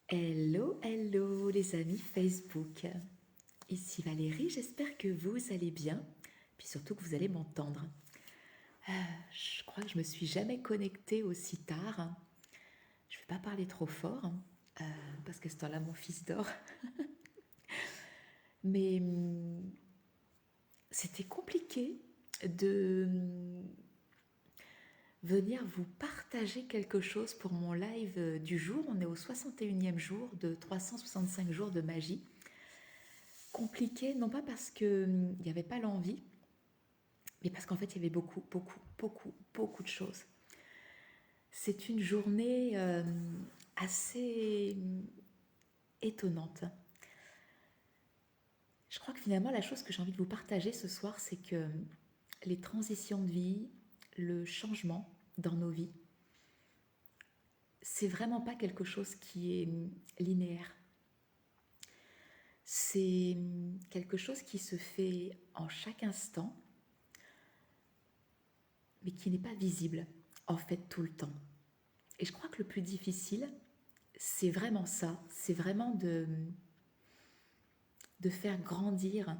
Hello, hello les amis Facebook. Ici Valérie, j'espère que vous allez bien, puis surtout que vous allez m'entendre. Je crois que je me suis jamais connectée aussi tard. Je vais pas parler trop fort, parce que ce temps-là mon fils dort. Mais c'était compliqué de venir vous partager quelque chose pour mon live du jour. On est au 61e jour de 365 jours de magie. Compliqué, non pas parce qu'il n'y avait pas l'envie, mais parce qu'en fait, il y avait beaucoup de choses. C'est une journée assez étonnante. Je crois que finalement, la chose que j'ai envie de vous partager ce soir, c'est que les transitions de vie, le changement dans nos vies, c'est vraiment pas quelque chose qui est linéaire. C'est quelque chose qui se fait en chaque instant, mais qui n'est pas visible, en fait, tout le temps. Et je crois que le plus difficile, c'est vraiment ça, c'est vraiment de faire grandir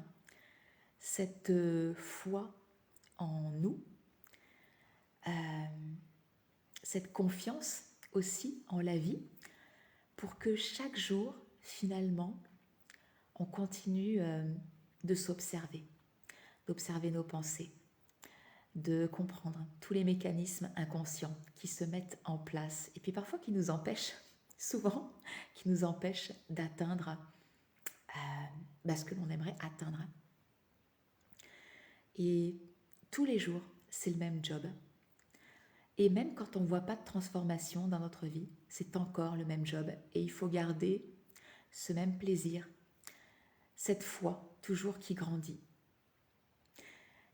cette foi en nous, euh, cette confiance aussi en la vie, pour que chaque jour, finalement, on continue de s'observer, d'observer nos pensées, de comprendre tous les mécanismes inconscients qui se mettent en place et puis parfois qui nous empêchent, souvent, qui nous empêchent d'atteindre ce que l'on aimerait atteindre. Et tous les jours, c'est le même job. Et même quand on ne voit pas de transformation dans notre vie, c'est encore le même job. Et il faut garder ce même plaisir, cette foi toujours qui grandit.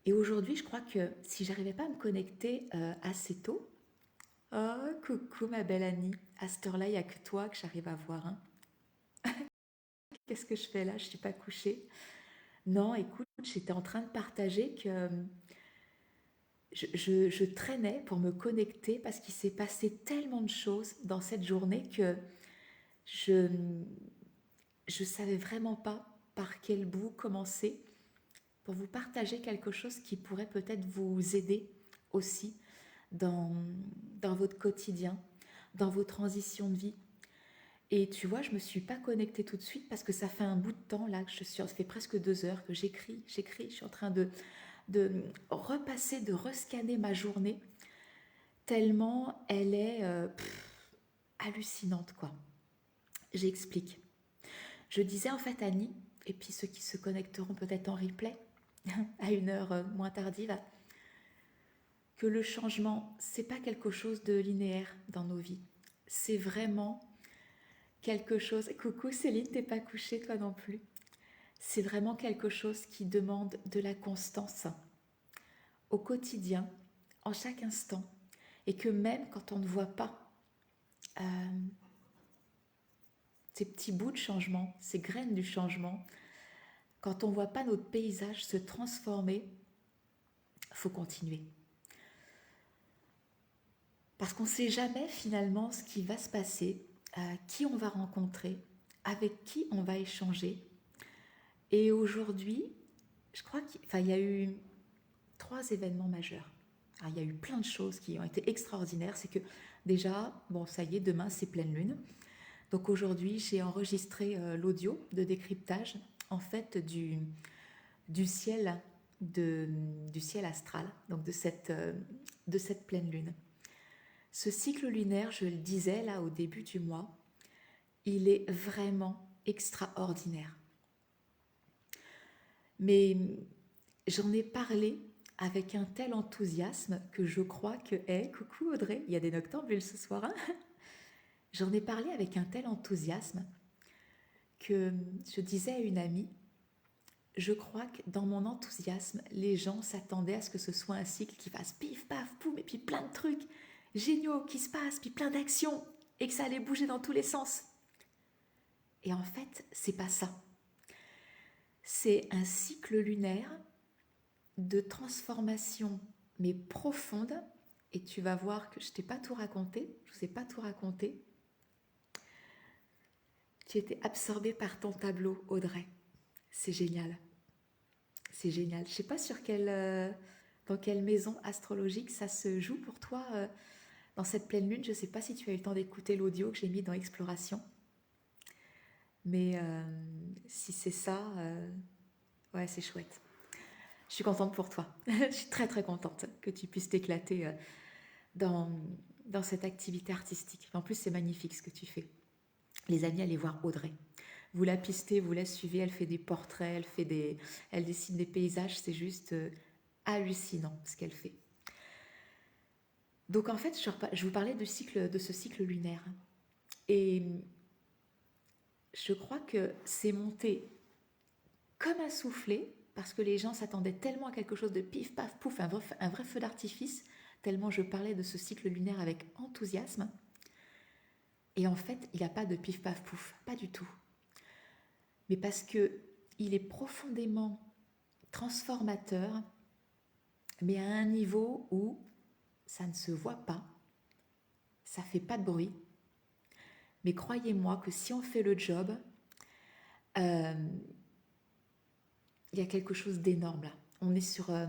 Et aujourd'hui, je crois que si j'arrivais pas à me connecter assez tôt, oh coucou ma belle Annie, à cette heure-là, il n'y a que toi que j'arrive à voir. Hein. Qu'est-ce que je fais là? Je ne suis pas couchée. Non, écoute, j'étais en train de partager que je traînais pour me connecter parce qu'il s'est passé tellement de choses dans cette journée que je ne savais vraiment pas par quel bout commencer pour vous partager quelque chose qui pourrait peut-être vous aider aussi dans votre quotidien, dans vos transitions de vie. Et tu vois, je ne me suis pas connectée tout de suite parce que ça fait un bout de temps là, que ça fait presque 2 heures que j'écris, je suis en train de repasser, de rescanner ma journée, tellement elle est hallucinante, quoi. J'explique. Je disais en fait, Annie, et puis ceux qui se connecteront peut-être en replay, à une heure moins tardive, que le changement, c'est pas quelque chose de linéaire dans nos vies. C'est vraiment quelque chose... Coucou Céline, t'es pas couchée toi non plus. C'est vraiment quelque chose qui demande de la constance au quotidien, en chaque instant. Et que même quand on ne voit pas euh, ces petits bouts de changement, ces graines du changement, quand on ne voit pas notre paysage se transformer, il faut continuer. Parce qu'on ne sait jamais finalement ce qui va se passer, qui on va rencontrer, avec qui on va échanger. Et aujourd'hui, je crois qu'il y a eu 3 événements majeurs. Alors, il y a eu plein de choses qui ont été extraordinaires. C'est que déjà, bon, ça y est, demain c'est pleine lune. Donc aujourd'hui, j'ai enregistré l'audio de décryptage en fait du ciel, du ciel astral, donc de cette pleine lune. Ce cycle lunaire, je le disais là au début du mois, il est vraiment extraordinaire. Mais j'en ai parlé avec un tel enthousiasme que je crois que... Hey, coucou Audrey, il y a des noctambules ce soir. Hein. J'en ai parlé avec un tel enthousiasme que je disais à une amie, je crois que dans mon enthousiasme, les gens s'attendaient à ce que ce soit un cycle qui fasse pif, paf, poum, et puis plein de trucs géniaux qui se passent, puis plein d'actions, et que ça allait bouger dans tous les sens. Et en fait, c'est pas ça. C'est un cycle lunaire de transformation, mais profonde, et tu vas voir que je t'ai pas tout raconté, je ne vous ai pas tout raconté, Tu étais absorbée par ton tableau, Audrey. C'est génial. C'est génial. Je sais pas dans quelle maison astrologique ça se joue pour toi dans cette pleine lune. Je sais pas si tu as eu le temps d'écouter l'audio que j'ai mis dans Exploration. Mais si c'est ça, ouais, c'est chouette. Je suis contente pour toi. Je suis très très contente que tu puisses t'éclater dans, dans cette activité artistique. En plus, c'est magnifique ce que tu fais. Les amis, allez voir Audrey. Vous la pistez, vous la suivez, elle fait des portraits, elle dessine des paysages, c'est juste hallucinant ce qu'elle fait. Donc en fait, je vous parlais de ce cycle lunaire. Et je crois que c'est monté comme un soufflet, parce que les gens s'attendaient tellement à quelque chose de pif, paf, pouf, un vrai feu d'artifice, tellement je parlais de ce cycle lunaire avec enthousiasme. Et en fait, il n'y a pas de pif, paf, pouf, pas du tout. Mais parce que il est profondément transformateur, mais à un niveau où ça ne se voit pas, ça ne fait pas de bruit. Mais croyez-moi que si on fait le job, il y a quelque chose d'énorme là. On est sur un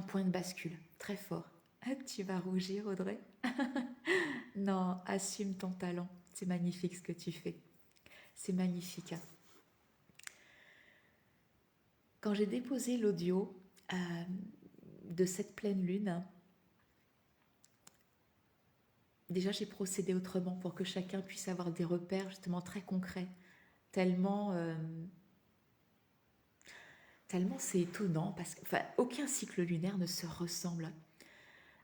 point de bascule très fort. Ah, tu vas rougir, Audrey? Non, assume ton talent. C'est magnifique ce que tu fais. C'est magnifique. Quand j'ai déposé l'audio de cette pleine lune, déjà j'ai procédé autrement pour que chacun puisse avoir des repères justement très concrets. Tellement c'est étonnant parce que aucun cycle lunaire ne se ressemble.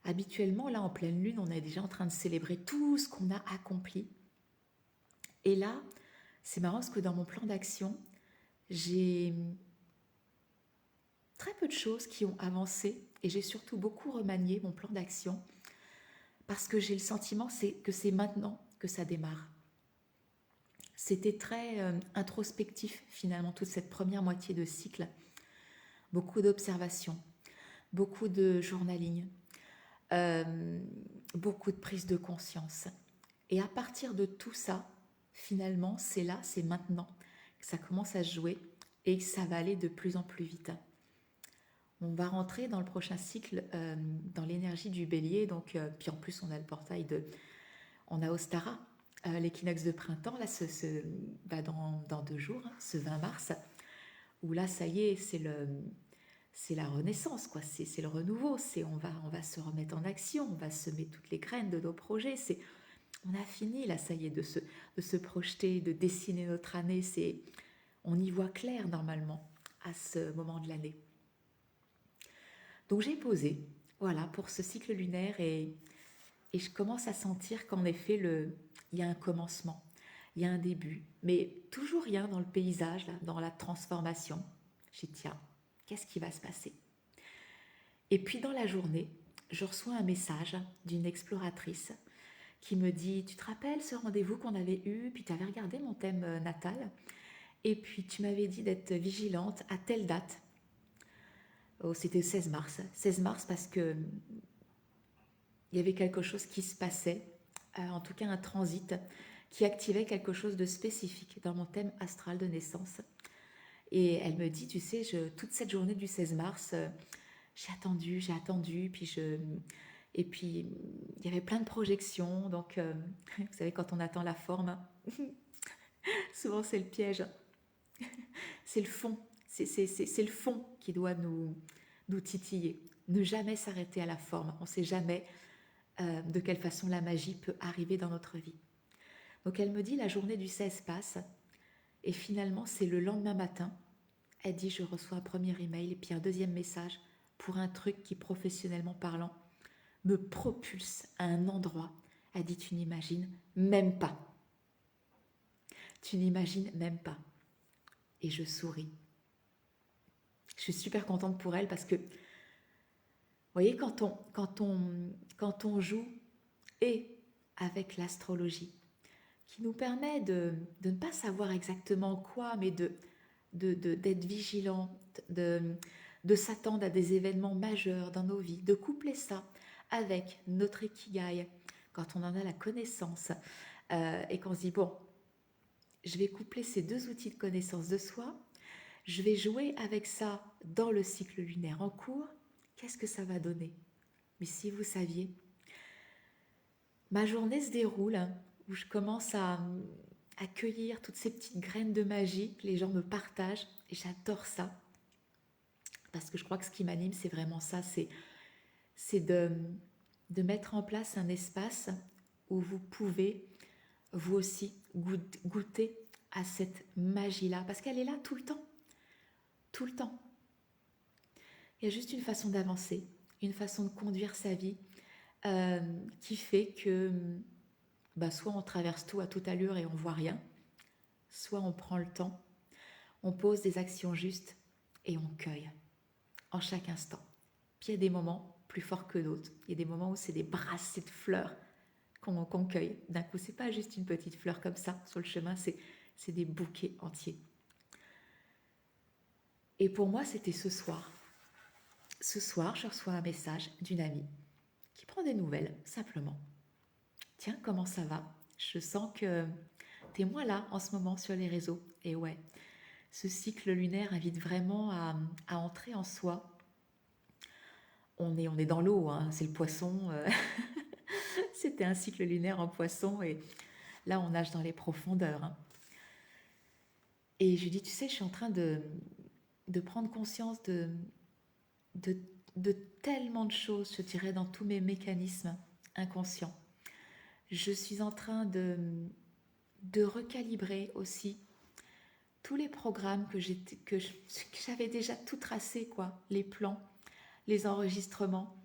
Habituellement, là en pleine lune, on est déjà en train de célébrer tout ce qu'on a accompli. Et là, c'est marrant parce que dans mon plan d'action, j'ai très peu de choses qui ont avancé et j'ai surtout beaucoup remanié mon plan d'action parce que j'ai le sentiment que c'est maintenant que ça démarre. C'était très introspectif finalement toute cette première moitié de cycle. Beaucoup d'observations, beaucoup de journaling, beaucoup de prise de conscience. Et à partir de tout ça, finalement, c'est là, c'est maintenant que ça commence à se jouer et que ça va aller de plus en plus vite. On va rentrer dans le prochain cycle dans l'énergie du bélier. Donc, puis en plus, on a le portail on a Ostara, l'équinoxe de printemps, là, dans 2 jours, ce 20 mars, où là, ça y est, c'est la renaissance, quoi. C'est le renouveau. On va se remettre en action, on va semer toutes les graines de nos projets. On a fini, là, ça y est, de se projeter, de dessiner notre année. On y voit clair, normalement, à ce moment de l'année. Donc, j'ai posé, voilà, pour ce cycle lunaire et je commence à sentir qu'en effet, il y a un commencement, il y a un début, mais toujours rien dans le paysage, là, dans la transformation. J'ai dit, tiens, qu'est-ce qui va se passer? Et puis, dans la journée, je reçois un message d'une exploratrice qui me dit, tu te rappelles ce rendez-vous qu'on avait eu, puis tu avais regardé mon thème natal, et puis tu m'avais dit d'être vigilante à telle date. Oh, c'était le 16 mars. 16 mars parce que il y avait quelque chose qui se passait, en tout cas un transit, qui activait quelque chose de spécifique dans mon thème astral de naissance. Et elle me dit, tu sais, toute cette journée du 16 mars, j'ai attendu, et puis il y avait plein de projections, donc vous savez, quand on attend la forme, souvent c'est le piège, c'est le fond, c'est le fond qui doit nous titiller, ne jamais s'arrêter à la forme, on ne sait jamais de quelle façon la magie peut arriver dans notre vie. Donc elle me dit, la journée du 16 passe, et finalement c'est le lendemain matin, elle dit, je reçois un premier email et puis un deuxième message pour un truc qui, professionnellement parlant, me propulse à un endroit. Elle dit, tu n'imagines même pas. Tu n'imagines même pas. Et je souris. Je suis super contente pour elle parce que, vous voyez, quand on joue et avec l'astrologie, qui nous permet de ne pas savoir exactement quoi, mais d'être vigilant, de s'attendre à des événements majeurs dans nos vies, de coupler ça avec notre ikigai, quand on en a la connaissance, et qu'on se dit, bon, je vais coupler ces deux outils de connaissance de soi, je vais jouer avec ça dans le cycle lunaire en cours. Qu'est-ce que ça va donner? Mais si vous saviez, ma journée se déroule où je commence à cueillir toutes ces petites graines de magie que les gens me partagent et j'adore ça parce que je crois que ce qui m'anime c'est vraiment ça, c'est de mettre en place un espace où vous pouvez vous aussi goûter à cette magie-là parce qu'elle est là tout le temps, tout le temps. Il y a juste une façon d'avancer, une façon de conduire sa vie qui fait que soit on traverse tout à toute allure et on voit rien, soit on prend le temps, on pose des actions justes et on cueille en chaque instant. Puis il y a des moments plus forts que d'autres. Il y a des moments où c'est des brassées de fleurs qu'on cueille. D'un coup, c'est pas juste une petite fleur comme ça sur le chemin, c'est des bouquets entiers. Et pour moi, c'était ce soir. Ce soir, je reçois un message d'une amie qui prend des nouvelles, simplement. Tiens, comment ça va? Je sens que t'es moins là en ce moment sur les réseaux. Et ouais, ce cycle lunaire invite vraiment à entrer en soi. On est dans l'eau, hein, c'est le poisson. C'était un cycle lunaire en poisson et là, on nage dans les profondeurs. Hein. Et je lui dis, tu sais, je suis en train de prendre conscience de, de tellement de choses, je dirais, dans tous mes mécanismes inconscients. Je suis en train de recalibrer aussi tous les programmes que j'avais déjà tout tracé, quoi, les plans, les enregistrements.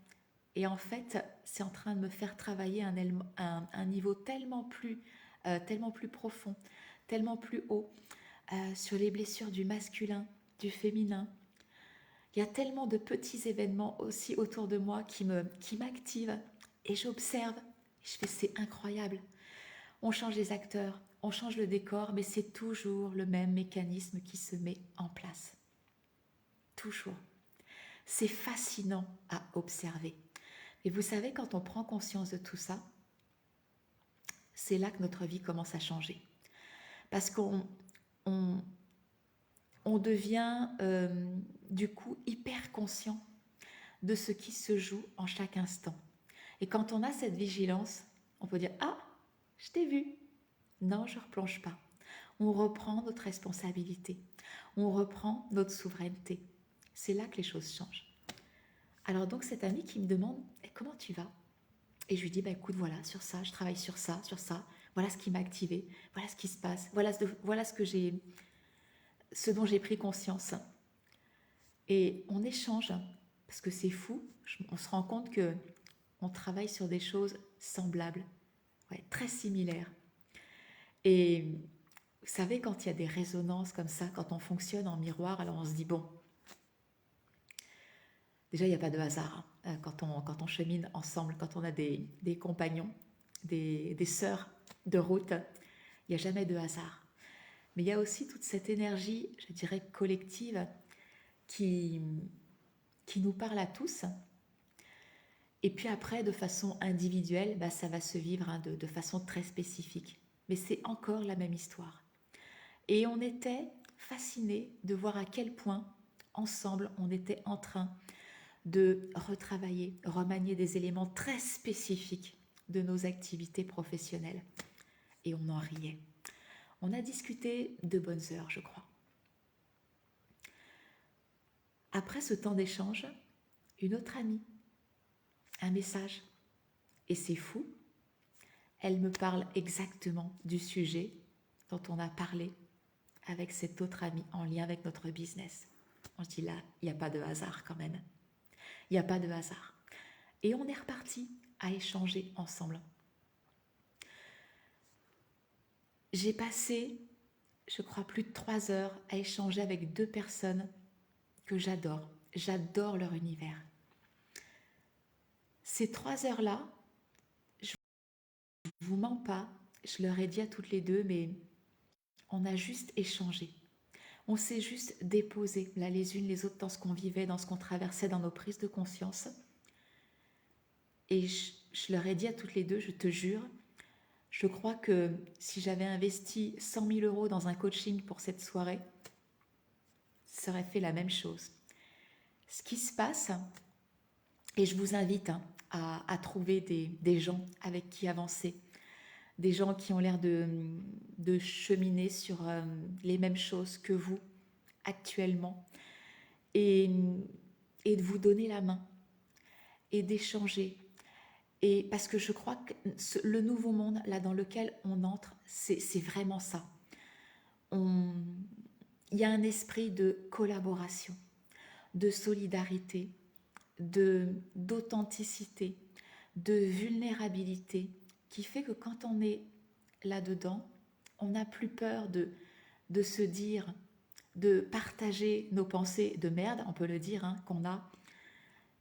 Et en fait, c'est en train de me faire travailler un niveau tellement plus profond, tellement plus haut, sur les blessures du masculin, du féminin. Il y a tellement de petits événements aussi autour de moi qui m'activent et j'observe. Je fais, c'est incroyable. On change les acteurs, on change le décor, mais c'est toujours le même mécanisme qui se met en place. Toujours. C'est fascinant à observer. Et vous savez, quand on prend conscience de tout ça, c'est là que notre vie commence à changer. Parce qu'on devient du coup hyper conscient de ce qui se joue en chaque instant. Et quand on a cette vigilance, on peut dire « Ah, je t'ai vu !» Non, je ne replonge pas. On reprend notre responsabilité. On reprend notre souveraineté. C'est là que les choses changent. Alors donc cette amie qui me demande « Comment tu vas ?» Et je lui dis, écoute, voilà, sur ça, je travaille sur ça, voilà ce qui m'a activé, voilà ce qui se passe, voilà ce dont j'ai pris conscience. Et on échange, parce que c'est fou, on se rend compte que on travaille sur des choses semblables, ouais, très similaires. Et vous savez, quand il y a des résonances comme ça, quand on fonctionne en miroir, alors on se dit, bon, déjà, il n'y a pas de hasard hein, quand on chemine ensemble, quand on a des compagnons, des sœurs de route, il n'y a jamais de hasard. Mais il y a aussi toute cette énergie, je dirais, collective qui nous parle à tous. Et puis après, de façon individuelle, ça va se vivre hein, de façon très spécifique. Mais c'est encore la même histoire. Et on était fascinés de voir à quel point, ensemble, on était en train de retravailler, remanier des éléments très spécifiques de nos activités professionnelles. Et on en riait. On a discuté de bonnes heures, je crois. Après ce temps d'échange, une autre amie, un message. Et c'est fou, elle me parle exactement du sujet dont on a parlé avec cette autre amie en lien avec notre business. On se dit là, il n'y a pas de hasard quand même. Il n'y a pas de hasard. Et on est reparti à échanger ensemble. J'ai passé, je crois, plus de 3 heures à échanger avec 2 personnes que j'adore. J'adore leur univers. Ces 3 heures-là, je ne vous mens pas, je leur ai dit à toutes les 2, mais on a juste échangé. On s'est juste déposé, là, les unes les autres, dans ce qu'on vivait, dans ce qu'on traversait, dans nos prises de conscience. Et je leur ai dit à toutes les 2, je te jure, Je crois que si j'avais investi 100 000 euros dans un coaching pour cette soirée, ça aurait fait la même chose. Ce qui se passe, et je vous invite à trouver des gens avec qui avancer, des gens qui ont l'air de cheminer sur les mêmes choses que vous actuellement, et, et de vous donner la main, et d'échanger. Et parce que je crois que le nouveau monde là dans lequel on entre, c'est vraiment ça. Il y a un esprit de collaboration, de solidarité, d'authenticité, de vulnérabilité, qui fait que quand on est là-dedans, on n'a plus peur de se dire, de partager nos pensées de merde, on peut le dire, hein, qu'on a,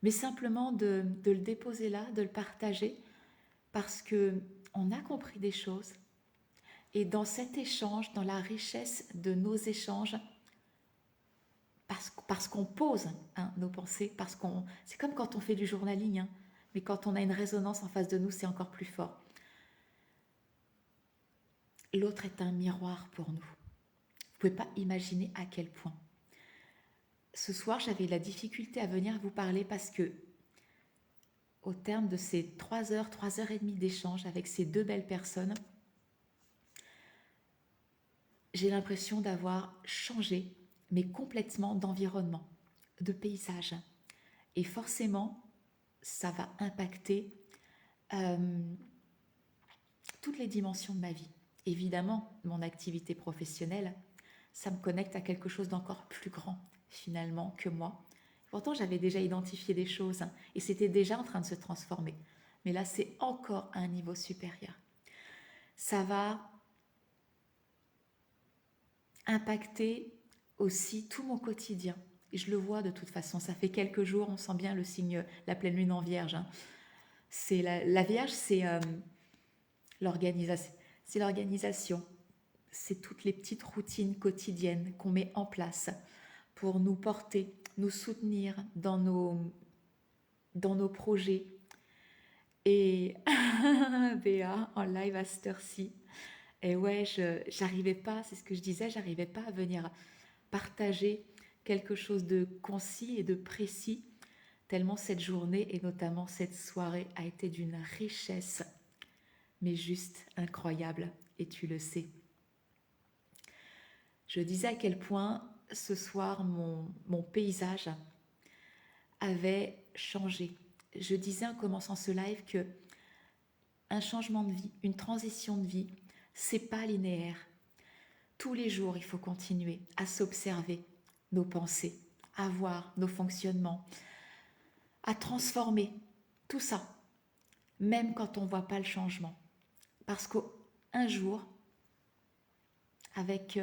mais simplement de le déposer là, de le partager, parce que on a compris des choses. Et dans cet échange, dans la richesse de nos échanges, parce qu'on pose nos pensées, c'est comme quand on fait du journaling, hein, mais quand on a une résonance en face de nous, c'est encore plus fort. L'autre est un miroir pour nous. Vous ne pouvez pas imaginer à quel point. Ce soir, j'avais la difficulté à venir vous parler parce que, au terme de ces 3 heures et demie d'échange avec ces deux belles personnes, j'ai l'impression d'avoir changé, mais complètement d'environnement, de paysage. Et forcément, ça va impacter toutes les dimensions de ma vie. Évidemment, mon activité professionnelle, ça me connecte à quelque chose d'encore plus grand, finalement, que moi. Pourtant, j'avais déjà identifié des choses, et c'était déjà en train de se transformer. Mais là, c'est encore à un niveau supérieur. Ça va impacter aussi tout mon quotidien. Et je le vois de toute façon, ça fait quelques jours, on sent bien le signe, la pleine lune en vierge. C'est la Vierge, c'est l'organisation. C'est l'organisation. C'est toutes les petites routines quotidiennes qu'on met en place pour nous porter, nous soutenir dans nos projets. Et Béa en live à cette heure-ci. Et ouais, j'arrivais pas, c'est ce que je disais, j'arrivais pas à venir partager quelque chose de concis et de précis, tellement cette journée et notamment cette soirée a été d'une richesse, mais juste incroyable, et tu le sais. Je disais à quel point ce soir mon paysage avait changé. Je disais en commençant ce live que un changement de vie, une transition de vie, c'est pas linéaire. Tous les jours, il faut continuer à s'observer nos pensées, à voir nos fonctionnements, à transformer tout ça, même quand on ne voit pas le changement. Parce qu'un jour, avec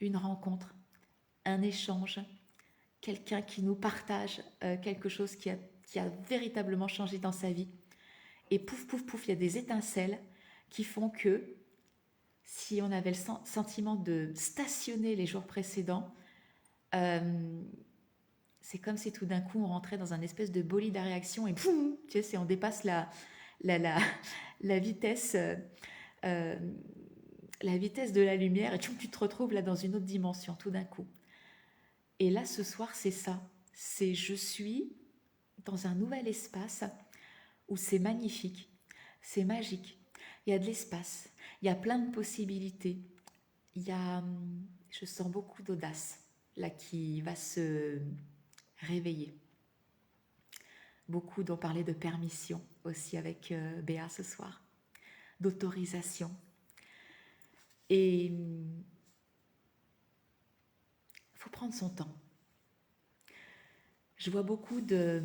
une rencontre, un échange, quelqu'un qui nous partage quelque chose qui a véritablement changé dans sa vie, et pouf, pouf, pouf, il y a des étincelles qui font que si on avait le sentiment de stationner les jours précédents, c'est comme si tout d'un coup on rentrait dans un espèce de bolide à réaction et boum, tu sais, on dépasse la vitesse, la vitesse de la lumière et tu te retrouves là dans une autre dimension tout d'un coup. Et là, ce soir, c'est ça. Je suis dans un nouvel espace où c'est magnifique, c'est magique. Il y a de l'espace, il y a plein de possibilités. Je sens beaucoup d'audace là qui va se réveiller. Beaucoup dont parler de permission aussi avec Béa ce soir, d'autorisation. Et il faut prendre son temps. Je vois beaucoup de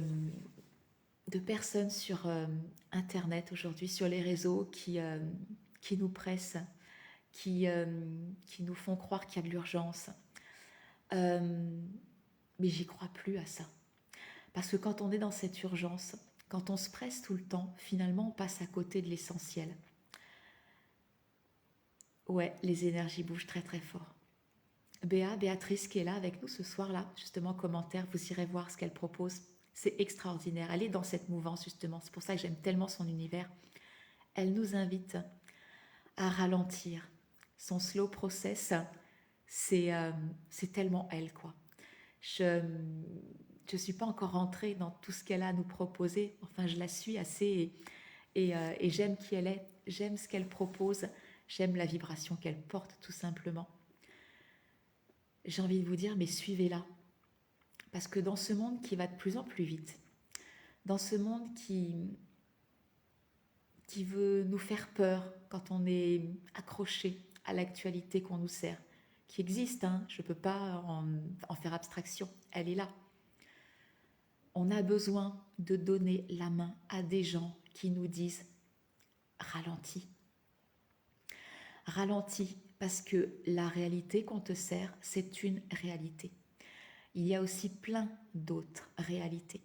personnes sur Internet aujourd'hui, sur les réseaux, qui nous pressent, qui nous font croire qu'il y a de l'urgence. Mais j'y crois plus à ça. Parce que quand on est dans cette urgence, quand on se presse tout le temps, finalement on passe à côté de l'essentiel. Ouais, les énergies bougent très très fort. Béatrice qui est là avec nous ce soir-là, justement en commentaire, vous irez voir ce qu'elle propose. C'est extraordinaire. Elle est dans cette mouvance justement. C'est pour ça que j'aime tellement son univers. Elle nous invite à ralentir. Son slow process, c'est tellement elle, quoi. Je ne suis pas encore rentrée dans tout ce qu'elle a à nous proposer. Enfin, je la suis assez et j'aime qui elle est, j'aime ce qu'elle propose, j'aime la vibration qu'elle porte, tout simplement. J'ai envie de vous dire, mais suivez-la. Parce que dans ce monde qui va de plus en plus vite, dans ce monde qui veut nous faire peur quand on est accroché à l'actualité qu'on nous sert, qui existe, hein, je ne peux pas en faire abstraction, elle est là. On a besoin de donner la main à des gens qui nous disent ralentis. Ralentis, parce que la réalité qu'on te sert, c'est une réalité. Il y a aussi plein d'autres réalités.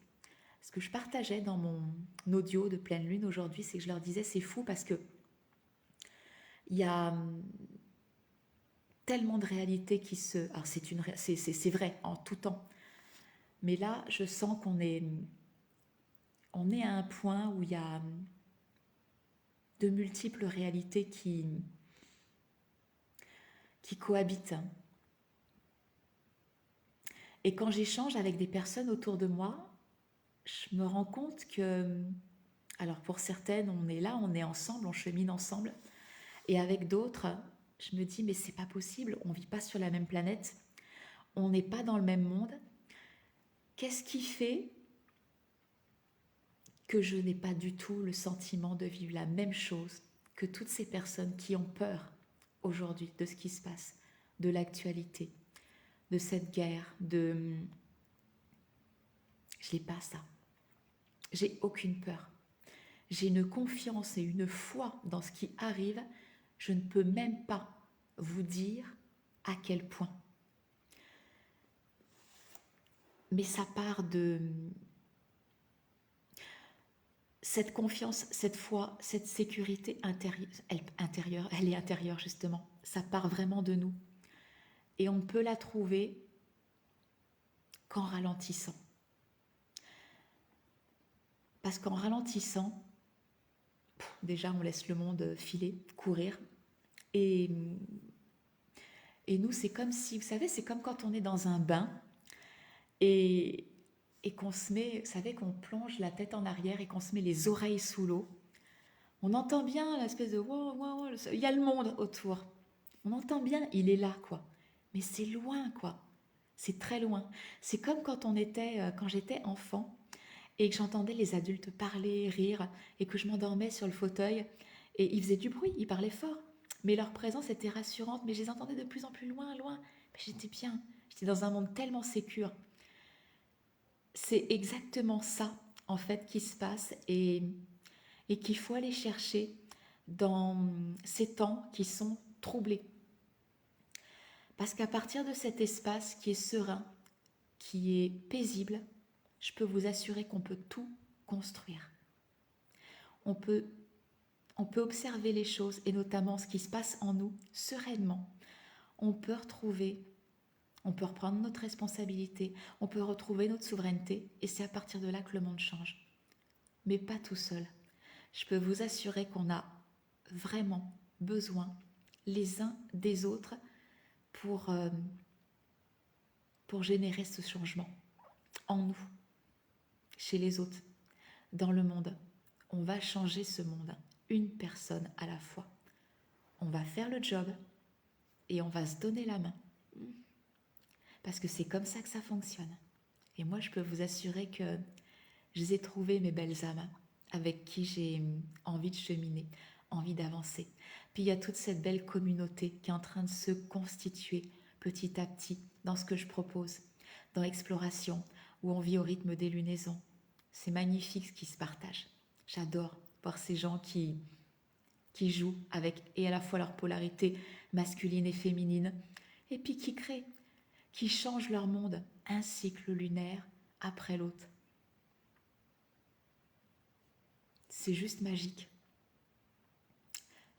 Ce que je partageais dans mon audio de pleine lune aujourd'hui, c'est que je leur disais c'est fou parce que il y a tellement de réalités qui se... Alors c'est vrai en tout temps, mais là je sens on est à un point où il y a de multiples réalités qui cohabitent. Et quand j'échange avec des personnes autour de moi, je me rends compte que, alors pour certaines, on est là, on est ensemble, on chemine ensemble, et avec d'autres, je me dis mais c'est pas possible, on vit pas sur la même planète, on n'est pas dans le même monde. Qu'est-ce qui fait que je n'ai pas du tout le sentiment de vivre la même chose que toutes ces personnes qui ont peur aujourd'hui de ce qui se passe, de l'actualité, de cette guerre, Je n'ai pas ça. J'ai aucune peur. J'ai une confiance et une foi dans ce qui arrive. Je ne peux même pas vous dire à quel point. Mais ça part de cette confiance, cette foi, cette sécurité intérieure, elle est intérieure justement. Ça part vraiment de nous. Et on ne peut la trouver qu'en ralentissant. Parce qu'en ralentissant, déjà on laisse le monde filer, courir. Et nous, c'est comme si, vous savez, c'est comme quand on est dans un bain et qu'on se met, vous savez, qu'on plonge la tête en arrière et qu'on se met les oreilles sous l'eau. On entend bien l'espèce de wow, wow, wow, il y a le monde autour. On entend bien, il est là, quoi. Mais c'est loin, quoi. C'est très loin. C'est comme quand j'étais enfant et que j'entendais les adultes parler, rire, et que je m'endormais sur le fauteuil et ils faisaient du bruit, ils parlaient fort. Mais leur présence était rassurante, mais je les entendais de plus en plus loin, loin. Mais j'étais bien, j'étais dans un monde tellement sécure. C'est exactement ça, en fait, qui se passe et qu'il faut aller chercher dans ces temps qui sont troublés. Parce qu'à partir de cet espace qui est serein, qui est paisible, je peux vous assurer qu'on peut tout construire. On peut observer les choses et notamment ce qui se passe en nous sereinement. On peut reprendre notre responsabilité, on peut retrouver notre souveraineté et c'est à partir de là que le monde change. Mais pas tout seul. Je peux vous assurer qu'on a vraiment besoin les uns des autres pour générer ce changement en nous, chez les autres, dans le monde. On va changer ce monde, une personne à la fois. On va faire le job et on va se donner la main. Parce que c'est comme ça que ça fonctionne. Et moi, je peux vous assurer que je les ai trouvées, mes belles âmes, avec qui j'ai envie de cheminer, envie d'avancer. Puis il y a toute cette belle communauté qui est en train de se constituer petit à petit dans ce que je propose, dans l'exploration, où on vit au rythme des lunaisons. C'est magnifique ce qui se partage. J'adore voir ces gens qui jouent avec et à la fois leur polarité masculine et féminine, et puis qui créent, qui changent leur monde, un cycle lunaire après l'autre. C'est juste magique.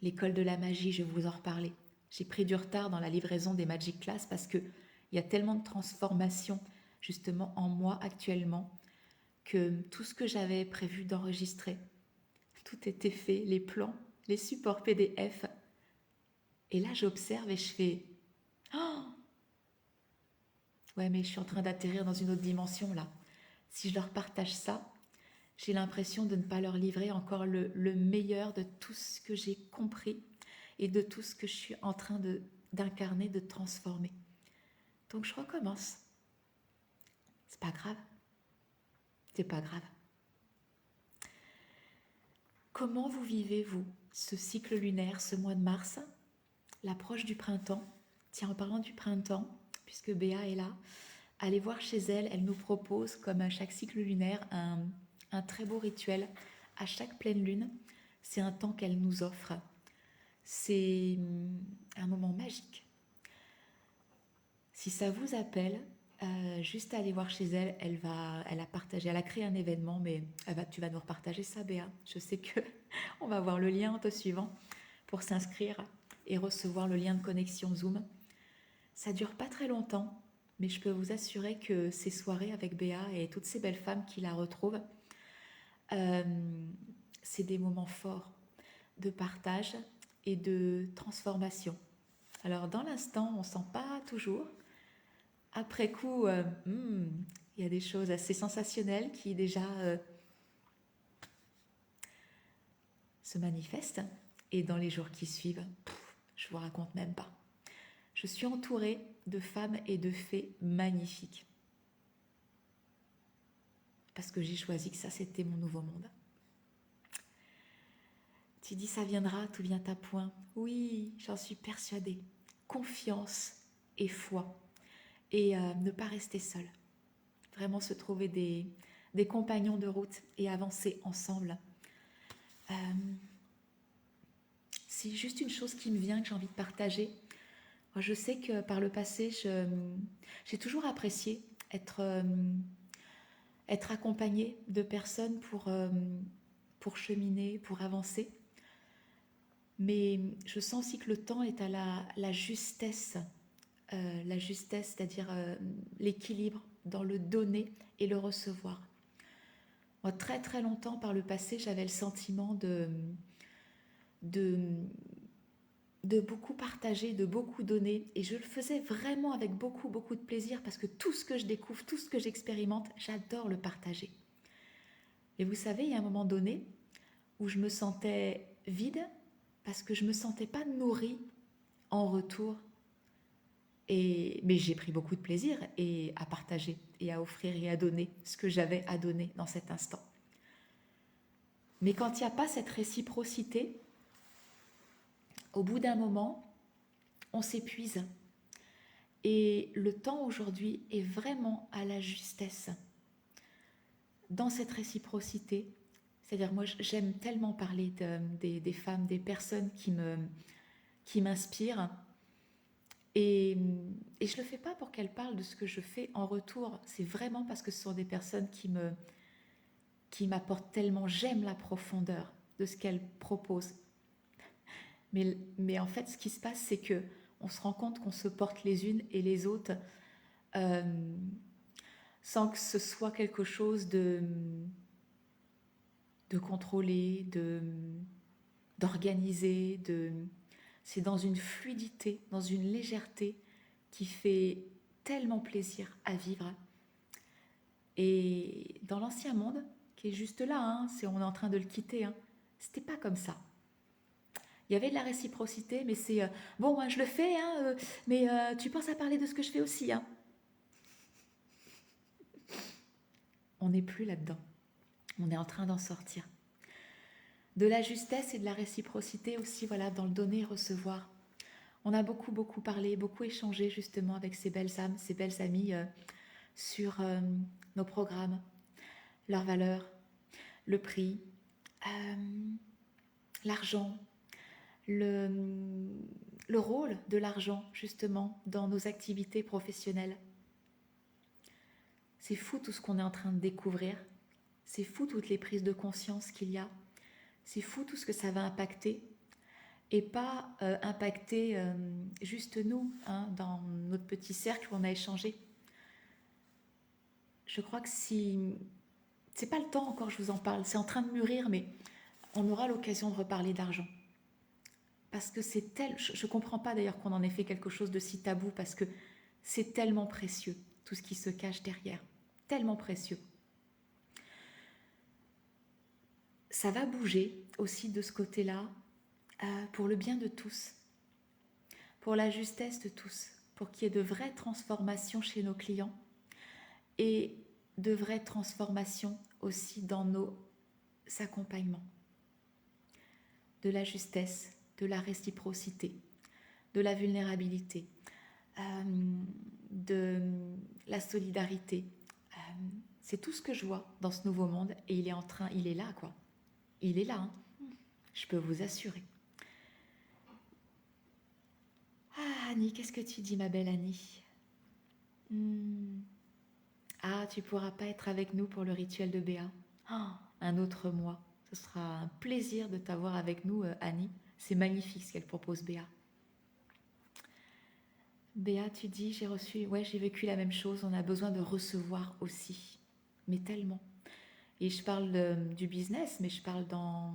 L'école de la magie, je vais vous en reparler. J'ai pris du retard dans la livraison des Magic Class parce qu'il y a tellement de transformations justement en moi actuellement que tout ce que j'avais prévu d'enregistrer, tout était fait, les plans, les supports PDF, Et là, j'observe et je fais, oh, ouais, mais je suis en train d'atterrir dans une autre dimension là. Si je leur partage ça, j'ai l'impression de ne pas leur livrer encore le meilleur de tout ce que j'ai compris et de tout ce que je suis en train d'incarner, de transformer. Donc je recommence. C'est pas grave. C'est pas grave. Comment vous vivez, vous, ce cycle lunaire, ce mois de mars, l'approche du printemps? Tiens, en parlant du printemps, puisque Béa est là, allez voir chez elle, elle nous propose, comme à chaque cycle lunaire, un très beau rituel. À chaque pleine lune, c'est un temps qu'elle nous offre. C'est un moment magique. Si ça vous appelle, juste aller voir chez elle, elle a partagé, elle a créé un événement, mais tu vas nous repartager ça, Béa. Je sais que on va voir le lien en te suivant pour s'inscrire et recevoir le lien de connexion Zoom. Ça dure pas très longtemps, mais je peux vous assurer que ces soirées avec Béa et toutes ces belles femmes qui la retrouvent, euh, c'est des moments forts de partage et de transformation. Alors dans l'instant, on ne sent pas toujours. Après coup, il y a des choses assez sensationnelles qui déjà se manifestent. Et dans les jours qui suivent, je vous raconte même pas. Je suis entourée de femmes et de fées magnifiques. Parce que j'ai choisi que ça, c'était mon nouveau monde. Tu dis ça viendra, tout vient à point. Oui, j'en suis persuadée. Confiance et foi. Et ne pas rester seul. Vraiment se trouver des compagnons de route et avancer ensemble. C'est juste une chose qui me vient, que j'ai envie de partager. Moi, je sais que par le passé, j'ai toujours apprécié être accompagnée de personnes pour cheminer, pour avancer. Mais je sens aussi que le temps est à la justesse, c'est-à-dire l'équilibre dans le donner et le recevoir. Moi, très très longtemps par le passé, j'avais le sentiment de, de beaucoup partager, de beaucoup donner, et je le faisais vraiment avec beaucoup beaucoup de plaisir parce que tout ce que je découvre, tout ce que j'expérimente, j'adore le partager. Et vous savez, il y a un moment donné où je me sentais vide parce que je ne me sentais pas nourrie en retour. Mais j'ai pris beaucoup de plaisir à partager et à offrir et à donner ce que j'avais à donner dans cet instant. Mais quand il n'y a pas cette réciprocité, au bout d'un moment, on s'épuise. Et le temps aujourd'hui est vraiment à la justesse. Dans cette réciprocité, c'est-à-dire moi j'aime tellement parler des femmes, des personnes qui m'inspirent. Et je ne le fais pas pour qu'elles parlent de ce que je fais en retour. C'est vraiment parce que ce sont des personnes qui m'apportent tellement. J'aime la profondeur de ce qu'elles proposent. Mais en fait, ce qui se passe, c'est que on se rend compte qu'on se porte les unes et les autres euh, sans que ce soit quelque chose de contrôlé, d'organisé. C'est dans une fluidité, dans une légèreté qui fait tellement plaisir à vivre. Et dans l'ancien monde, qui est juste là, on est en train de le quitter, c'était pas comme ça. Il y avait de la réciprocité, mais c'est bon, moi je le fais, mais tu penses à parler de ce que je fais aussi. On n'est plus là-dedans. On est en train d'en sortir. De la justesse et de la réciprocité aussi, voilà, dans le donner et recevoir. On a beaucoup, beaucoup parlé, beaucoup échangé justement avec ces belles âmes, ces belles amies sur nos programmes, leurs valeurs, le prix, l'argent, le rôle de l'argent justement dans nos activités professionnelles. C'est fou tout ce qu'on est en train de découvrir, c'est fou toutes les prises de conscience qu'il y a, c'est fou tout ce que ça va impacter et pas impacter juste nous, dans notre petit cercle où on a échangé. Je crois que si... C'est pas le temps encore, je vous en parle, c'est en train de mûrir, mais on aura l'occasion de reparler d'argent. parce que c'est tel... Je ne comprends pas d'ailleurs qu'on en ait fait quelque chose de si tabou, parce que c'est tellement précieux, tout ce qui se cache derrière. Tellement précieux. Ça va bouger aussi de ce côté-là, pour le bien de tous, pour la justesse de tous, pour qu'il y ait de vraies transformations chez nos clients et de vraies transformations aussi dans nos accompagnements. De la justesse, de la réciprocité, de la vulnérabilité, de la solidarité. C'est tout ce que je vois dans ce nouveau monde et il est là quoi. Il est là, hein. Je peux vous assurer. Ah Annie, qu'est-ce que tu dis ma belle Annie? Ah, tu pourras pas être avec nous pour le rituel de Béa. Oh, un autre mois. Ce sera un plaisir de t'avoir avec nous Annie. C'est magnifique ce qu'elle propose Béa. Béa, tu dis, j'ai vécu la même chose, on a besoin de recevoir aussi. Mais tellement. Et je parle du business, mais je parle dans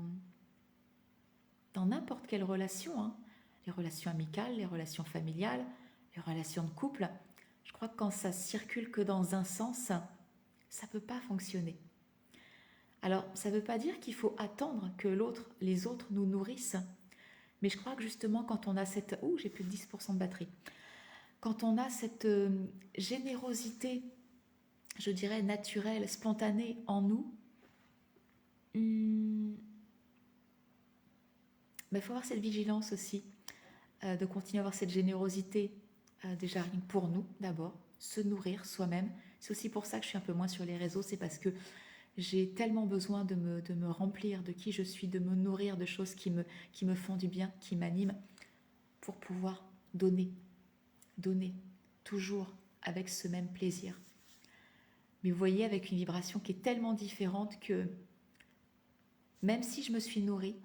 n'importe quelle relation. Hein. Les relations amicales, les relations familiales, les relations de couple. Je crois que quand ça circule que dans un sens, ça ne peut pas fonctionner. Alors, ça ne veut pas dire qu'il faut attendre que les autres nous nourrissent. Mais je crois que justement, quand on a cette... Ouh, j'ai plus de 10% de batterie. Quand on a cette générosité, je dirais naturelle, spontanée en nous, il faut avoir cette vigilance aussi, de continuer à avoir cette générosité, déjà rien que pour nous d'abord, se nourrir soi-même. C'est aussi pour ça que je suis un peu moins sur les réseaux, c'est parce que j'ai tellement besoin de me remplir de qui je suis, de me nourrir de choses qui me font du bien, qui m'animent, pour pouvoir donner, toujours avec ce même plaisir. Mais vous voyez, avec une vibration qui est tellement différente que même si je me suis nourrie,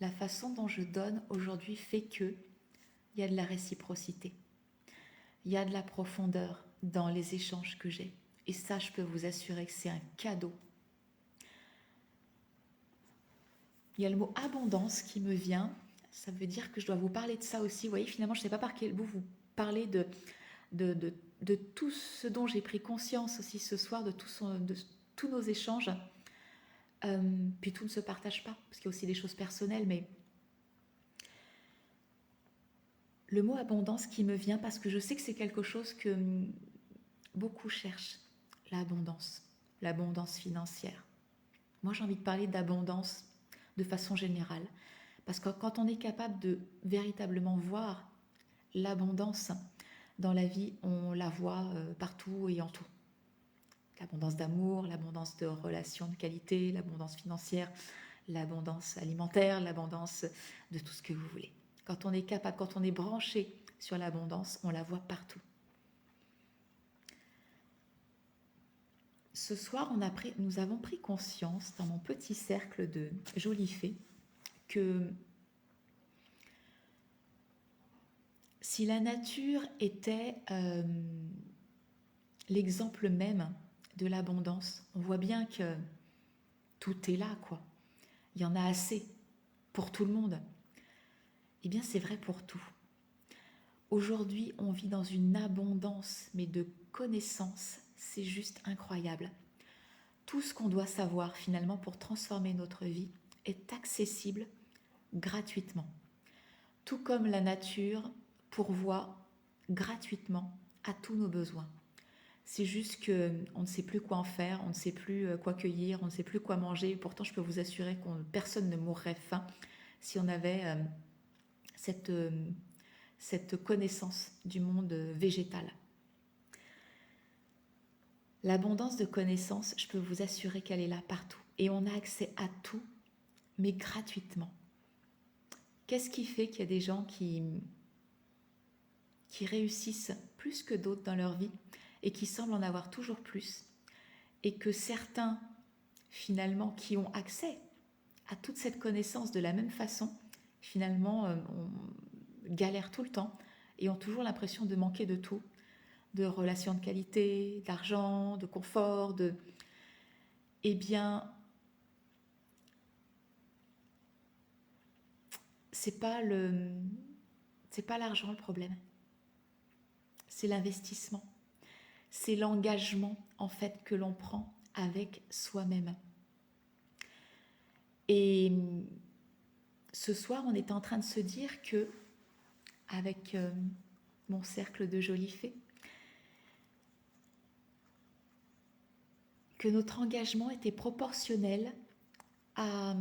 la façon dont je donne aujourd'hui fait que il y a de la réciprocité, il y a de la profondeur dans les échanges que j'ai. Et ça, je peux vous assurer que c'est un cadeau. Il y a le mot abondance qui me vient. Ça veut dire que je dois vous parler de ça aussi. Vous voyez, finalement, je ne sais pas par quel bout vous parlez de tout ce dont j'ai pris conscience aussi ce soir, de tous nos échanges. Puis tout ne se partage pas, parce qu'il y a aussi des choses personnelles, mais le mot abondance qui me vient, parce que je sais que c'est quelque chose que beaucoup cherchent, l'abondance financière. Moi, j'ai envie de parler d'abondance de façon générale, parce que quand on est capable de véritablement voir l'abondance dans la vie, on la voit partout et en tout. L'abondance d'amour, l'abondance de relations de qualité, l'abondance financière, l'abondance alimentaire, l'abondance de tout ce que vous voulez. Quand on est capable, quand on est branché sur l'abondance, on la voit partout. Ce soir, nous avons pris conscience dans mon petit cercle de jolies fées que si la nature était l'exemple même de l'abondance, on voit bien que tout est là, quoi. Il y en a assez pour tout le monde. Eh bien, c'est vrai pour tout. Aujourd'hui, on vit dans une abondance, mais de connaissances, c'est juste incroyable. Tout ce qu'on doit savoir finalement pour transformer notre vie est accessible gratuitement. Tout comme la nature pourvoit gratuitement à tous nos besoins. C'est juste qu'on ne sait plus quoi en faire, on ne sait plus quoi cueillir, on ne sait plus quoi manger. Pourtant, je peux vous assurer que personne ne mourrait faim si on avait cette connaissance du monde végétal. L'abondance de connaissances, je peux vous assurer qu'elle est là partout. Et on a accès à tout, mais gratuitement. Qu'est-ce qui fait qu'il y a des gens qui réussissent plus que d'autres dans leur vie et qui semblent en avoir toujours plus, et que certains, finalement, qui ont accès à toute cette connaissance de la même façon, finalement, galèrent tout le temps et ont toujours l'impression de manquer de tout, de relations de qualité, d'argent, de confort, c'est pas l'argent le problème, c'est l'investissement, c'est l'engagement en fait que l'on prend avec soi-même. Et ce soir, on était en train de se dire que, avec mon cercle de jolies fées, que notre engagement était proportionnel à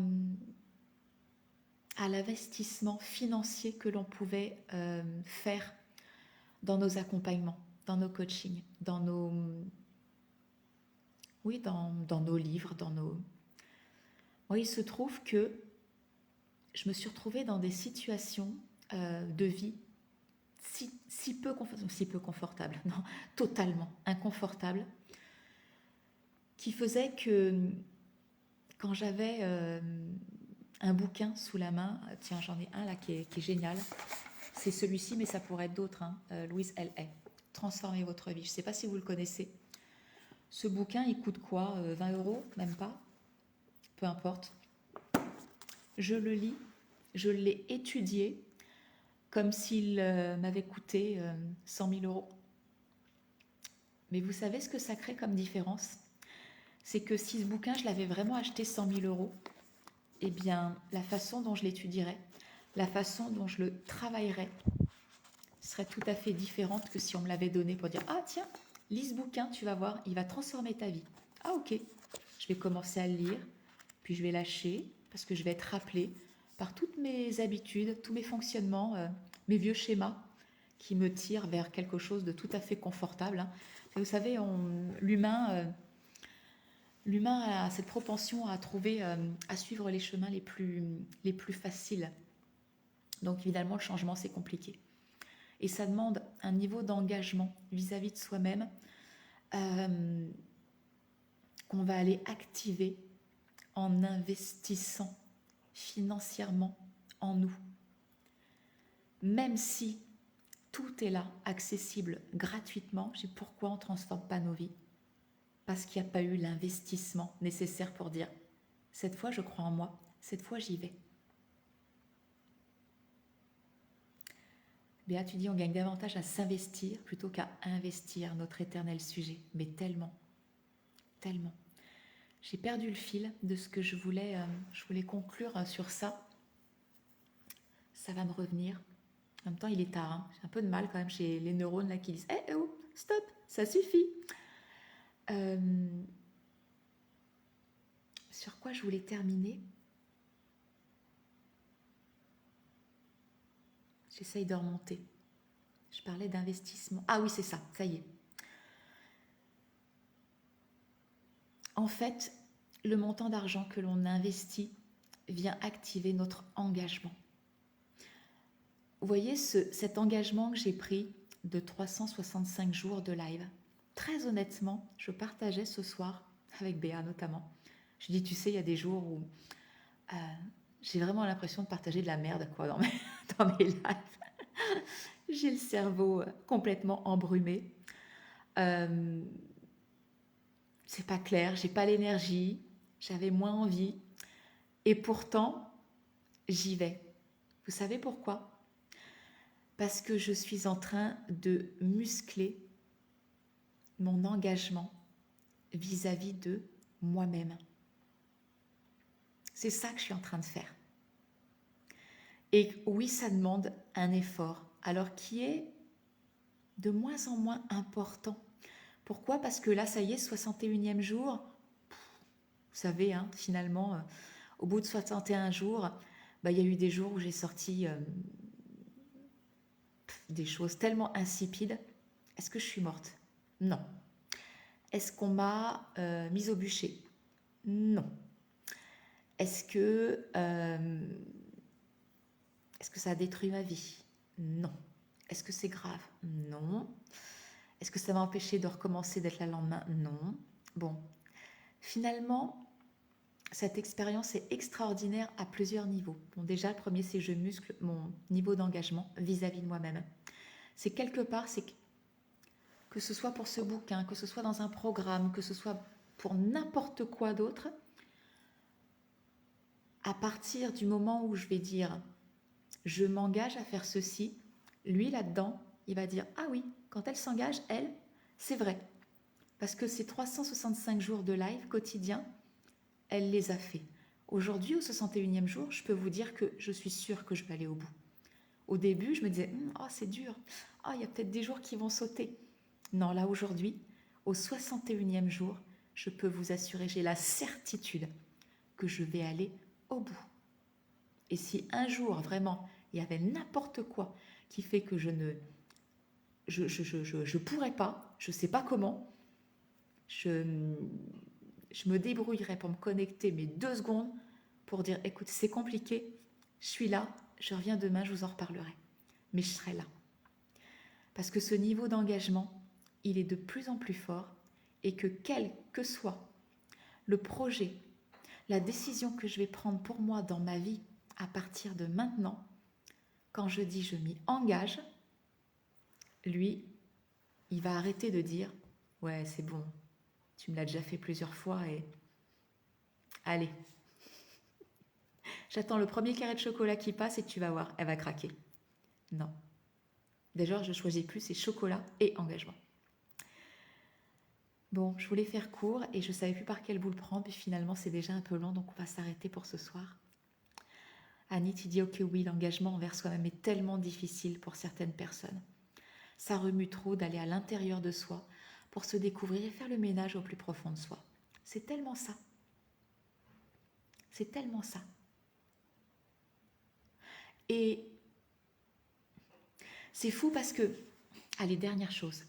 l'investissement financier que l'on pouvait faire dans nos accompagnements, dans nos coachings, dans nos, oui, dans nos livres, dans nos... Moi, il se trouve que je me suis retrouvée dans des situations de vie si peu confortables, non, totalement inconfortables, qui faisaient que quand j'avais un bouquin sous la main, tiens, j'en ai un là qui est génial, c'est celui-ci, mais ça pourrait être d'autres, hein, Louise L.A. Transformez votre vie. Je ne sais pas si vous le connaissez. Ce bouquin, il coûte quoi 20 €? Même pas. Peu importe. Je le lis, je l'ai étudié comme s'il m'avait coûté 100 000 €. Mais vous savez ce que ça crée comme différence? C'est que si ce bouquin, je l'avais vraiment acheté 100 000 €, eh bien, la façon dont je l'étudierais, la façon dont je le travaillerais, serait tout à fait différente que si on me l'avait donné pour dire « Ah tiens, lis ce bouquin, tu vas voir, il va transformer ta vie. » Ah ok, je vais commencer à le lire, puis je vais lâcher, parce que je vais être rappelée par toutes mes habitudes, tous mes fonctionnements, mes vieux schémas qui me tirent vers quelque chose de tout à fait confortable. Hein. Et vous savez, l'humain a cette propension à trouver, à suivre les chemins les plus faciles. Donc évidemment, le changement, c'est compliqué. Et ça demande un niveau d'engagement vis-à-vis de soi-même qu'on va aller activer en investissant financièrement en nous. Même si tout est là, accessible gratuitement, je sais pourquoi on ne transforme pas nos vies. Parce qu'il n'y a pas eu l'investissement nécessaire pour dire « cette fois je crois en moi, cette fois j'y vais ». Béa, tu dis on gagne davantage à s'investir plutôt qu'à investir, notre éternel sujet. Mais tellement, tellement. J'ai perdu le fil de ce que je voulais conclure sur ça. Ça va me revenir. En même temps, il est tard. Hein. J'ai un peu de mal quand même chez les neurones là qui disent « Eh oh, stop, ça suffit !» Sur quoi je voulais terminer? J'essaye de remonter. Je parlais d'investissement. Ah oui, c'est ça, ça y est. En fait, le montant d'argent que l'on investit vient activer notre engagement. Vous voyez cet engagement que j'ai pris de 365 jours de live. Très honnêtement, je partageais ce soir avec Béa notamment. Je dis, tu sais, il y a des jours où j'ai vraiment l'impression de partager de la merde quoi, dans mes lives. J'ai le cerveau complètement embrumé. C'est pas clair, j'ai pas l'énergie, j'avais moins envie. Et pourtant, j'y vais. Vous savez pourquoi? Parce que je suis en train de muscler mon engagement vis-à-vis de moi-même. C'est ça que je suis en train de faire. Et oui, ça demande un effort, alors qui est de moins en moins important. Pourquoi? Parce que là, ça y est, 61e jour, vous savez, hein, finalement, au bout de 61 jours, il y a eu des jours où j'ai sorti des choses tellement insipides. Est-ce que je suis morte? Non. Est-ce qu'on m'a mise au bûcher? Non. Est-ce que ça a détruit ma vie? Non. Est-ce que c'est grave? Non. Est-ce que ça m'a empêché de recommencer, d'être là le lendemain? Non. Bon. Finalement, cette expérience est extraordinaire à plusieurs niveaux. Bon, déjà, le premier, c'est que je muscle mon niveau d'engagement vis-à-vis de moi-même. C'est quelque part, c'est que ce soit pour ce bouquin, que ce soit dans un programme, que ce soit pour n'importe quoi d'autre, à partir du moment où je vais dire je m'engage à faire ceci. Lui, là-dedans, il va dire, ah oui, quand elle s'engage, elle, c'est vrai. Parce que ces 365 jours de live quotidien, elle les a fait. Aujourd'hui, au 61e jour, je peux vous dire que je suis sûre que je vais aller au bout. Au début, je me disais, oh, c'est dur. Oh, il y a peut-être des jours qui vont sauter. Non, là, aujourd'hui, au 61e jour, je peux vous assurer, j'ai la certitude que je vais aller au bout. Et si un jour, vraiment, il y avait n'importe quoi qui fait que je pourrais pas, je ne sais pas comment, je me débrouillerai pour me connecter mes 2 secondes pour dire, écoute, c'est compliqué, je suis là, je reviens demain, je vous en reparlerai. Mais je serai là. Parce que ce niveau d'engagement, il est de plus en plus fort et que quel que soit le projet, la décision que je vais prendre pour moi dans ma vie à partir de maintenant, quand je dis je m'y engage, lui, il va arrêter de dire « Ouais, c'est bon, tu me l'as déjà fait plusieurs fois et allez, j'attends le premier carré de chocolat qui passe et tu vas voir, elle va craquer. » Non. Déjà, je ne choisis plus, c'est chocolat et engagement. Bon, je voulais faire court et je ne savais plus par quel bout le prendre, puis finalement c'est déjà un peu long, donc on va s'arrêter pour ce soir. Annie, tu dis ok, oui, l'engagement envers soi-même est tellement difficile pour certaines personnes. Ça remue trop d'aller à l'intérieur de soi pour se découvrir et faire le ménage au plus profond de soi. C'est tellement ça. C'est tellement ça. Et c'est fou parce que, allez, dernière chose,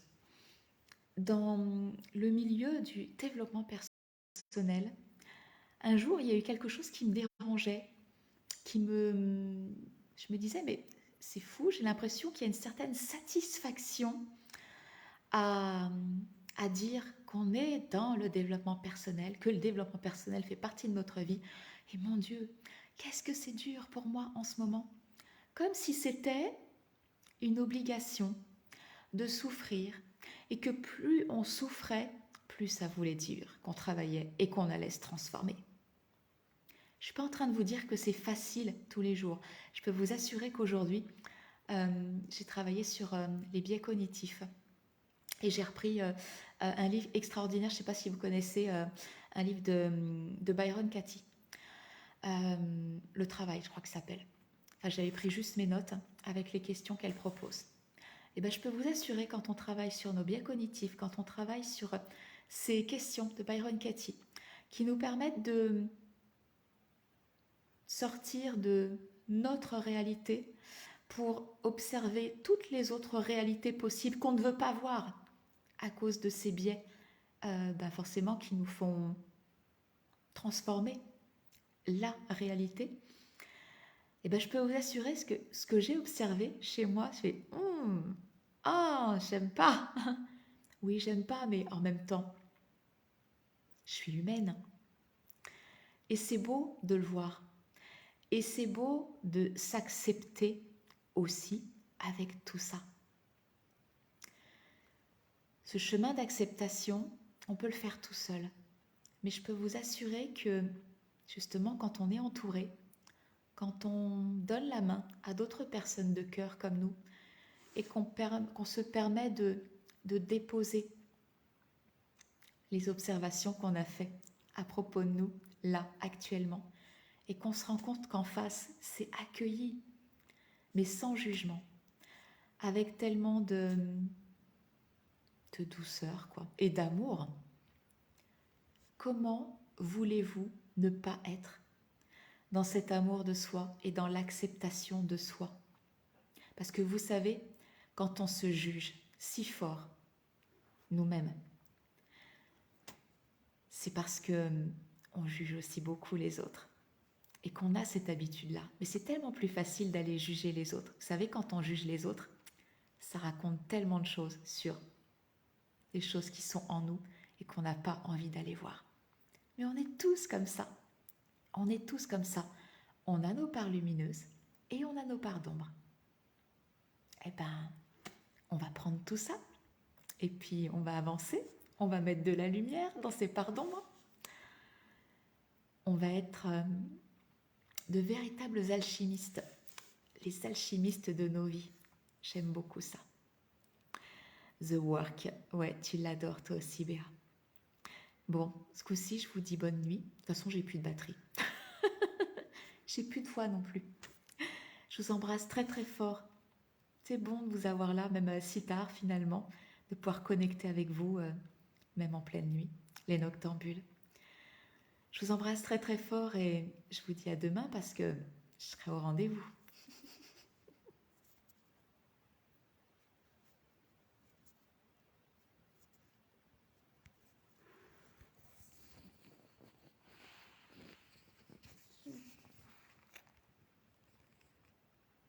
dans le milieu du développement personnel, un jour, il y a eu quelque chose qui me dérangeait, je me disais, mais c'est fou, j'ai l'impression qu'il y a une certaine satisfaction à dire qu'on est dans le développement personnel, que le développement personnel fait partie de notre vie. Et mon Dieu, qu'est-ce que c'est dur pour moi en ce moment. Comme si c'était une obligation de souffrir et que plus on souffrait, plus ça voulait dire qu'on travaillait et qu'on allait se transformer. Je ne suis pas en train de vous dire que c'est facile tous les jours. Je peux vous assurer qu'aujourd'hui, j'ai travaillé sur les biais cognitifs. Et j'ai repris un livre extraordinaire, je ne sais pas si vous connaissez, un livre de Byron Katie. Le travail, je crois que ça s'appelle. Enfin, j'avais pris juste mes notes avec les questions qu'elle propose. Et ben, je peux vous assurer, quand on travaille sur nos biais cognitifs, quand on travaille sur ces questions de Byron Katie, qui nous permettent de sortir de notre réalité pour observer toutes les autres réalités possibles qu'on ne veut pas voir à cause de ces biais, forcément qui nous font transformer la réalité. Et ben, je peux vous assurer ce que j'ai observé chez moi, je fais j'aime pas. Oui, j'aime pas, mais en même temps, je suis humaine. Et c'est beau de le voir. Et c'est beau de s'accepter aussi avec tout ça. Ce chemin d'acceptation, on peut le faire tout seul. Mais je peux vous assurer que, justement, quand on est entouré, quand on donne la main à d'autres personnes de cœur comme nous, et qu'on se permet de déposer les observations qu'on a faites à propos de nous, là, actuellement, et qu'on se rend compte qu'en face, c'est accueilli, mais sans jugement, avec tellement de douceur, quoi, et d'amour. Comment voulez-vous ne pas être dans cet amour de soi et dans l'acceptation de soi? Parce que vous savez, quand on se juge si fort, nous-mêmes, c'est parce que on juge aussi beaucoup les autres et qu'on a cette habitude-là. Mais c'est tellement plus facile d'aller juger les autres. Vous savez, quand on juge les autres, ça raconte tellement de choses sur les choses qui sont en nous et qu'on n'a pas envie d'aller voir. Mais on est tous comme ça. On est tous comme ça. On a nos parts lumineuses et on a nos parts d'ombre. Eh ben, on va prendre tout ça et puis on va avancer. On va mettre de la lumière dans ces parts d'ombre. On va être de véritables alchimistes. les alchimistes de nos vies. J'aime beaucoup ça. The Work, ouais, tu l'adores toi aussi, Béa. Bon, ce coup-ci, je vous dis bonne nuit. De toute façon, j'ai plus de batterie. J'ai plus de voix non plus. Je vous embrasse très très fort. C'est bon de vous avoir là, même si tard finalement, de pouvoir connecter avec vous, même en pleine nuit, les noctambules. Je vous embrasse très très fort et je vous dis à demain parce que je serai au rendez-vous.